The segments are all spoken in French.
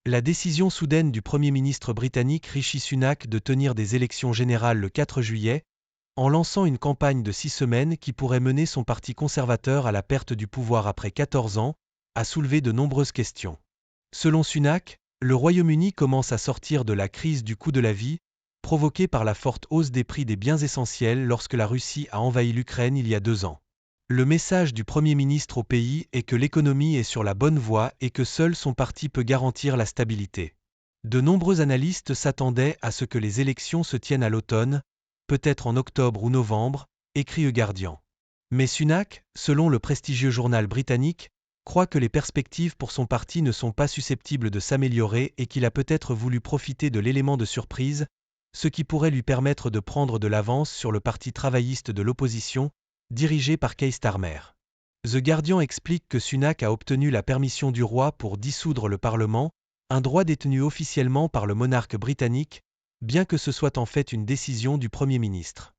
La décision soudaine du Premier ministre britannique Rishi Sunak de tenir des élections générales le 4 juillet, en lançant une campagne de 6 semaines qui pourrait mener son parti conservateur à la perte du pouvoir après 14 ans, a soulevé de nombreuses questions. Selon Sunak, le Royaume-Uni commence à sortir de la crise du coût de la vie, provoquée par la forte hausse des prix des biens essentiels lorsque la Russie a envahi l'Ukraine il y a 2 ans. Le message du Premier ministre au pays est que l'économie est sur la bonne voie et que seul son parti peut garantir la stabilité. De nombreux analystes s'attendaient à ce que les élections se tiennent à l'automne, peut-être en octobre ou novembre, écrit The Guardian. Mais Sunak, selon le prestigieux journal britannique, croit que les perspectives pour son parti ne sont pas susceptibles de s'améliorer et qu'il a peut-être voulu profiter de l'élément de surprise, ce qui pourrait lui permettre de prendre de l'avance sur le parti travailliste de l'opposition, dirigé par Keir Starmer. The Guardian explique que Sunak a obtenu la permission du roi pour dissoudre le Parlement, un droit détenu officiellement par le monarque britannique, bien que ce soit en fait une décision du Premier ministre.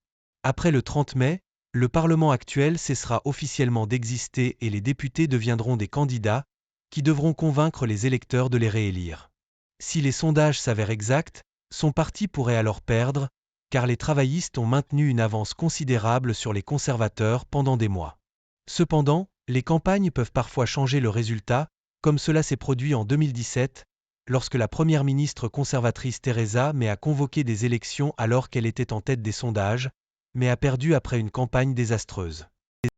Après le 30 mai, le Parlement actuel cessera officiellement d'exister et les députés deviendront des candidats, qui devront convaincre les électeurs de les réélire. Si les sondages s'avèrent exacts, son parti pourrait alors perdre, car les travaillistes ont maintenu une avance considérable sur les conservateurs pendant des mois. Cependant, les campagnes peuvent parfois changer le résultat, comme cela s'est produit en 2017, lorsque la première ministre conservatrice Theresa May a convoqué des élections alors qu'elle était en tête des sondages, mais a perdu après une campagne désastreuse.